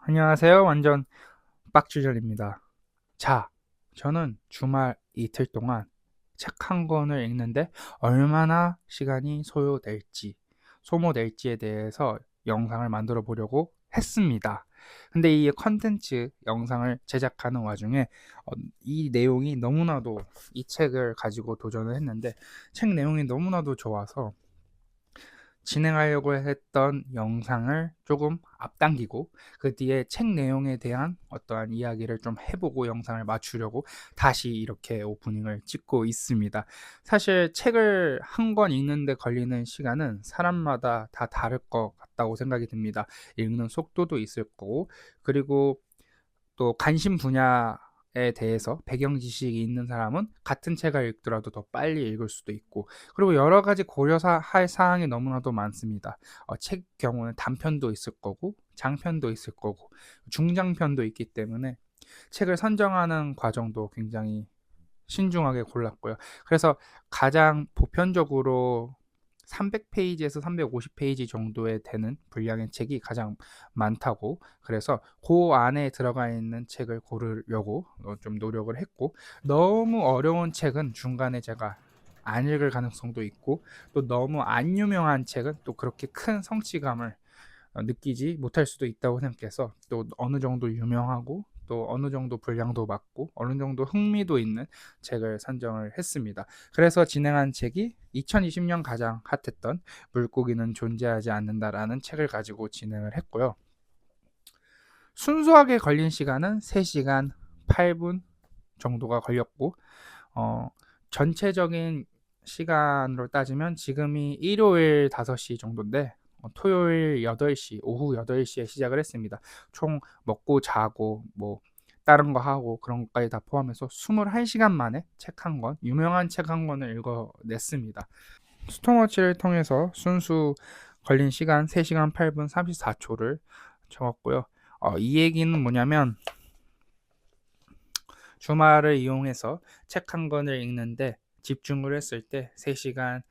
안녕하세요. 완전 빡주전입니다. 자, 저는 주말 이틀 동안 책 한 권을 읽는데 얼마나 시간이 소모될지에 대해서 영상을 만들어 보려고 했습니다. 근데 이 컨텐츠 영상을 제작하는 와중에 이 내용이 너무나도 이 책을 가지고 도전을 했는데 책 내용이 너무나도 좋아서 진행하려고 했던 영상을 조금 앞당기고 그 뒤에 책 내용에 대한 어떠한 이야기를 좀 해보고 영상을 맞추려고 다시 이렇게 오프닝을 찍고 있습니다. 사실 책을 한 권 읽는데 걸리는 시간은 사람마다 다 다를 것 같다고 생각이 듭니다. 읽는 속도도 있을 거고, 그리고 또 관심 분야에 대해서 배경 지식이 있는 사람은 같은 책을 읽더라도 더 빨리 읽을 수도 있고, 그리고 여러 가지 고려할 사항이 너무나도 많습니다. 책 경우는 단편도 있을 거고 장편도 있을 거고 중장편도 있기 때문에 책을 선정하는 과정도 굉장히 신중하게 골랐고요. 그래서 가장 보편적으로 300페이지에서 350페이지 정도에 되는 분량의 책이 가장 많다고, 그래서 그 안에 들어가 있는 책을 고르려고 좀 노력을 했고, 너무 어려운 책은 중간에 제가 안 읽을 가능성도 있고, 또 너무 안 유명한 책은 또 그렇게 큰 성취감을 느끼지 못할 수도 있다고 생각해서, 또 어느 정도 유명하고 또 어느 정도 분량도 맞고 어느 정도 흥미도 있는 책을 선정을 했습니다. 그래서 진행한 책이 2020년 가장 핫했던 물고기는 존재하지 않는다라는 책을 가지고 진행을 했고요. 순수하게 걸린 시간은 3시간 8분 정도가 걸렸고, 어, 전체적인 시간으로 따지면 지금이 일요일 5시 정도인데, 토요일 8시, 오후 8시에 시작을 했습니다. 총 먹고 자고 뭐 다른 거 하고 그런 것까지 다 포함해서 21시간 만에 책 한 권, 유명한 책 한 권을 읽어냈습니다. 스톤워치를 통해서 순수 걸린 시간 3시간 8분 34초를 적었고요. 이 얘기는 뭐냐면, 주말을 이용해서 책 한 권을 읽는데 집중을 했을 때 3시간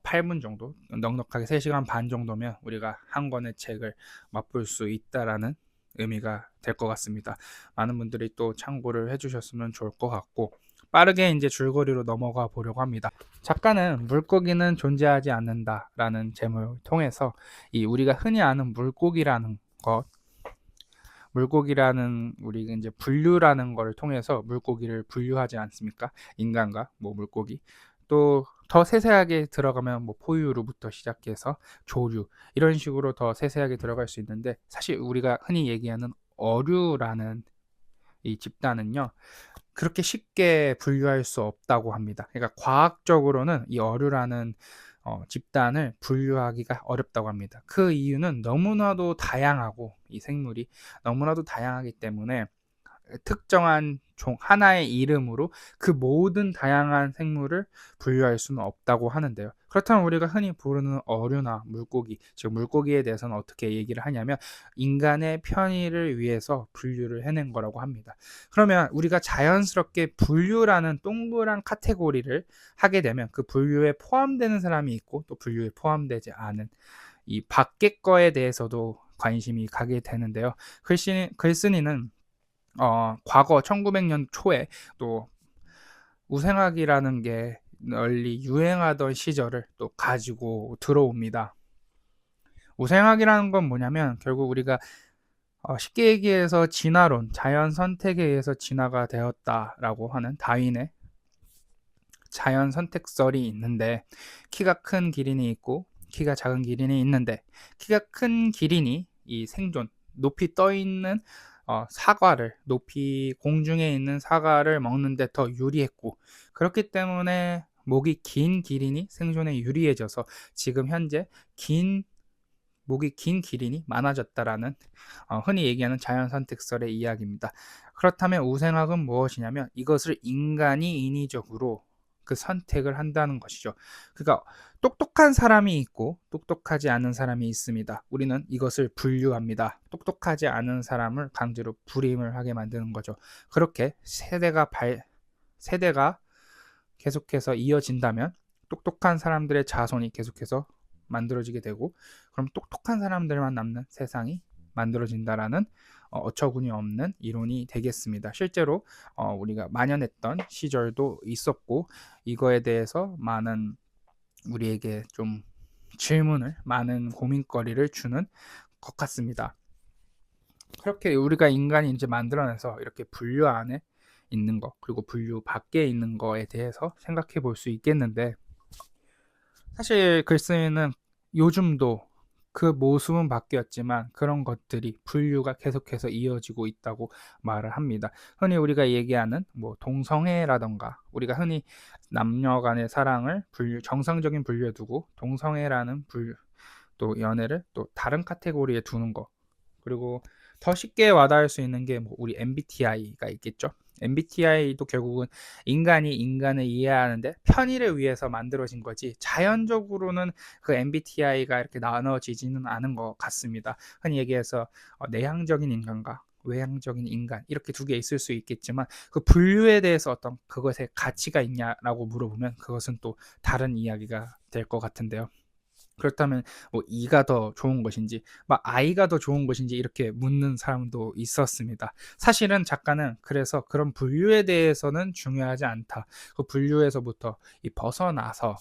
8분 정도, 넉넉하게 3시간 반 정도면 우리가 한 권의 책을 맛볼 수 있다라는 의미가 될 것 같습니다. 많은 분들이 또 참고를 해주셨으면 좋을 것 같고, 빠르게 이제 줄거리로 넘어가 보려고 합니다. 작가는 물고기는 존재하지 않는다라는 제목을 통해서 이 우리가 흔히 아는 물고기라는 것, 물고기라는 우리가 이제 분류라는 걸 통해서 물고기를 분류하지 않습니까? 인간과 뭐 물고기, 또 더 세세하게 들어가면 뭐 포유류부터 시작해서 조류, 이런 식으로 더 세세하게 들어갈 수 있는데, 사실 우리가 흔히 얘기하는 어류라는 이 집단은요, 그렇게 쉽게 분류할 수 없다고 합니다. 그러니까 과학적으로는 이 어류라는 집단을 분류하기가 어렵다고 합니다. 그 이유는 너무나도 다양하고, 이 생물이 너무나도 다양하기 때문에 특정한 종 하나의 이름으로 그 모든 다양한 생물을 분류할 수는 없다고 하는데요. 그렇다면 우리가 흔히 부르는 어류나 물고기, 즉 물고기에 대해서는 어떻게 얘기를 하냐면, 인간의 편의를 위해서 분류를 해낸 거라고 합니다. 그러면 우리가 자연스럽게 분류라는 동그란 카테고리를 하게 되면 그 분류에 포함되는 사람이 있고 또 분류에 포함되지 않은 이 밖의 거에 대해서도 관심이 가게 되는데요. 글쓴이는 과거 1900년 초에 또 우생학이라는 게 널리 유행하던 시절을 또 가지고 들어옵니다. 우생학이라는 건 뭐냐면, 결국 우리가 쉽게 얘기해서 진화론, 자연 선택에 의해서 진화가 되었다라고 하는 다윈의 자연 선택설이 있는데, 키가 큰 기린이 있고 키가 작은 기린이 있는데, 키가 큰 기린이 이 생존, 높이 떠 있는 사과를, 높이 공중에 있는 사과를 먹는데 더 유리했고, 그렇기 때문에 목이 긴 기린이 생존에 유리해져서 지금 현재 목이 긴 기린이 많아졌다라는 흔히 얘기하는 자연 선택설의 이야기입니다. 그렇다면 우생학은 무엇이냐면, 이것을 인간이 인위적으로 그 선택을 한다는 것이죠. 그러니까 똑똑한 사람이 있고 똑똑하지 않은 사람이 있습니다. 우리는 이것을 분류합니다. 똑똑하지 않은 사람을 강제로 불임을 하게 만드는 거죠. 그렇게 세대가 계속해서 이어진다면 똑똑한 사람들의 자손이 계속해서 만들어지게 되고, 그럼 똑똑한 사람들만 남는 세상이 만들어진다라는 어처구니 없는 이론이 되겠습니다. 실제로 우리가 만연했던 시절도 있었고, 이거에 대해서 많은 우리에게 좀 질문을, 많은 고민거리를 주는 것 같습니다. 그렇게 우리가 인간이 이제 만들어내서 이렇게 분류 안에 있는 거, 그리고 분류 밖에 있는 거에 대해서 생각해 볼 수 있겠는데, 사실 글쓰기는 요즘도 그 모습은 바뀌었지만 그런 것들이 분류가 계속해서 이어지고 있다고 말을 합니다. 흔히 우리가 얘기하는 뭐 동성애라던가, 우리가 흔히 남녀 간의 사랑을 정상적인 분류에 두고 동성애라는 분류, 또 연애를 또 다른 카테고리에 두는 거, 그리고 더 쉽게 와닿을 수 있는 게 뭐 우리 MBTI가 있겠죠. MBTI도 결국은 인간이 인간을 이해하는데 편의를 위해서 만들어진 거지, 자연적으로는 그 MBTI가 이렇게 나눠지지는 않은 것 같습니다. 흔히 얘기해서 내향적인 인간과 외향적인 인간, 이렇게 두 개 있을 수 있겠지만 그 분류에 대해서 어떤 그것의 가치가 있냐라고 물어보면 그것은 또 다른 이야기가 될 것 같은데요. 그렇다면 뭐 이가 더 좋은 것인지, 막 아이가 더 좋은 것인지 이렇게 묻는 사람도 있었습니다. 사실은 작가는 그래서 그런 분류에 대해서는 중요하지 않다, 그 분류에서부터 벗어나서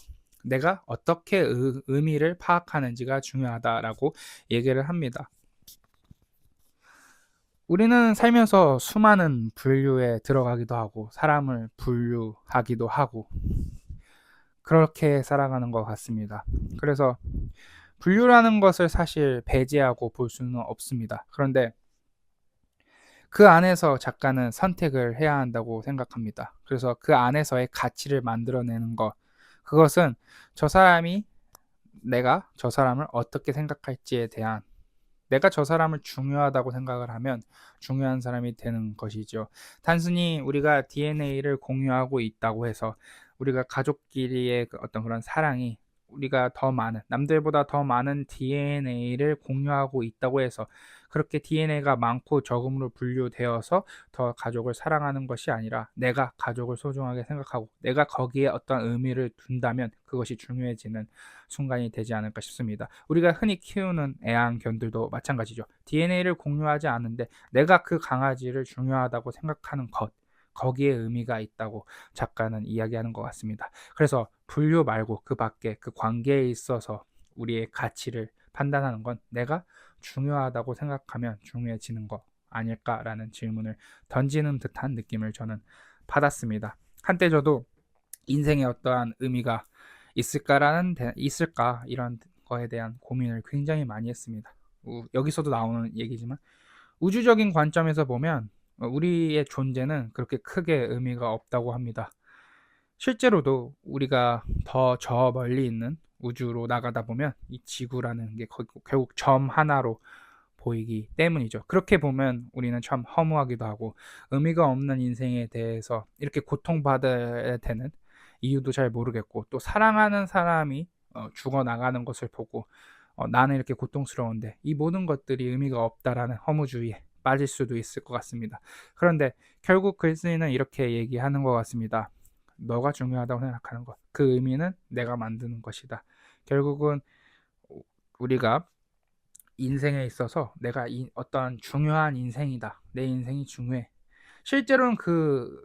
내가 어떻게 의미를 파악하는지가 중요하다라고 얘기를 합니다. 우리는 살면서 수많은 분류에 들어가기도 하고 사람을 분류하기도 하고 그렇게 살아가는 것 같습니다. 그래서 분류라는 것을 사실 배제하고 볼 수는 없습니다. 그런데 그 안에서 작가는 선택을 해야 한다고 생각합니다. 그래서 그 안에서의 가치를 만들어내는 것, 그것은 저 사람이, 내가 저 사람을 어떻게 생각할지에 대한, 내가 저 사람을 중요하다고 생각을 하면 중요한 사람이 되는 것이죠. 단순히 우리가 DNA를 공유하고 있다고 해서 우리가 가족끼리의 어떤 그런 사랑이, 우리가 더 많은, 남들보다 더 많은 DNA를 공유하고 있다고 해서 그렇게 DNA가 많고 적음으로 분류되어서 더 가족을 사랑하는 것이 아니라, 내가 가족을 소중하게 생각하고 내가 거기에 어떤 의미를 둔다면 그것이 중요해지는 순간이 되지 않을까 싶습니다. 우리가 흔히 키우는 애완견들도 마찬가지죠. DNA를 공유하지 않는데 내가 그 강아지를 중요하다고 생각하는 것, 거기에 의미가 있다고 작가는 이야기하는 것 같습니다. 그래서 분류 말고 그 밖에 그 관계에 있어서 우리의 가치를 판단하는 건 내가 중요하다고 생각하면 중요해지는 거 아닐까라는 질문을 던지는 듯한 느낌을 저는 받았습니다. 한때 저도 인생에 어떠한 의미가 있을까, 이런 거에 대한 고민을 굉장히 많이 했습니다. 여기서도 나오는 얘기지만 우주적인 관점에서 보면 우리의 존재는 그렇게 크게 의미가 없다고 합니다. 실제로도 우리가 더 저 멀리 있는 우주로 나가다 보면 이 지구라는 게 결국 점 하나로 보이기 때문이죠. 그렇게 보면 우리는 참 허무하기도 하고 의미가 없는 인생에 대해서 이렇게 고통받아야 되는 이유도 잘 모르겠고, 또 사랑하는 사람이 죽어나가는 것을 보고 나는 이렇게 고통스러운데 이 모든 것들이 의미가 없다라는 허무주의에 빠질 수도 있을 것 같습니다. 그런데 결국 글쓰기는 이렇게 얘기하는 것 같습니다. 너가 중요하다고 생각하는 것, 그 의미는 내가 만드는 것이다. 결국은 우리가 인생에 있어서 내가 어떤 중요한 인생이다, 내 인생이 중요해, 실제로는 그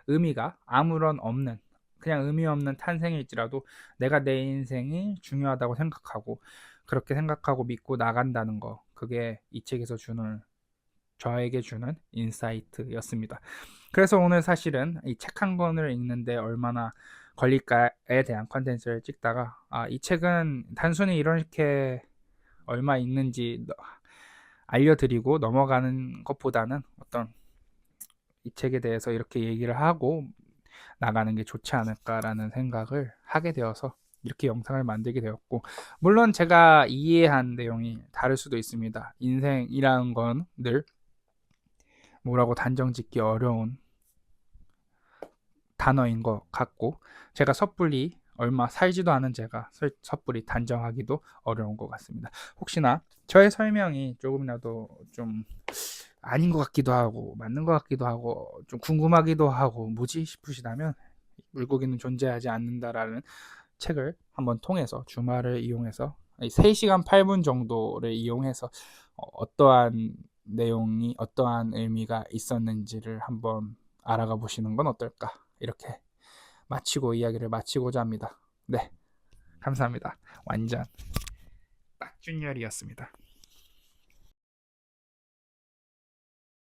의미가 아무런 없는, 그냥 의미 없는 탄생일지라도 내가 내 인생이 중요하다고 생각하고 그렇게 생각하고 믿고 나간다는 거, 그게 이 책에서 저에게 주는 인사이트였습니다. 그래서 오늘 사실은 이 책 한 권을 읽는데 얼마나 걸릴까에 대한 컨텐츠를 찍다가, 이 책은 단순히 이렇게 얼마 있는지 알려드리고 넘어가는 것보다는 어떤 이 책에 대해서 이렇게 얘기를 하고 나가는 게 좋지 않을까라는 생각을 하게 되어서 이렇게 영상을 만들게 되었고, 물론 제가 이해한 내용이 다를 수도 있습니다. 인생이라는 건 늘 뭐라고 단정 짓기 어려운 단어인 것 같고, 제가 섣불리 얼마 살지도 않은 제가 섣불리 단정하기도 어려운 것 같습니다. 혹시나 저의 설명이 조금이라도 좀 아닌 것 같기도 하고 맞는 것 같기도 하고 좀 궁금하기도 하고 뭐지 싶으시다면, 물고기는 존재하지 않는다라는 책을 한번 통해서 주말을 이용해서 이 3시간 8분 정도를 이용해서 어떠한 내용이 어떠한 의미가 있었는지를 한번 알아가 보시는 건 어떨까, 이렇게 마치고 이야기를 마치고자 합니다. 네, 감사합니다. 완전 딱준열이었습니다.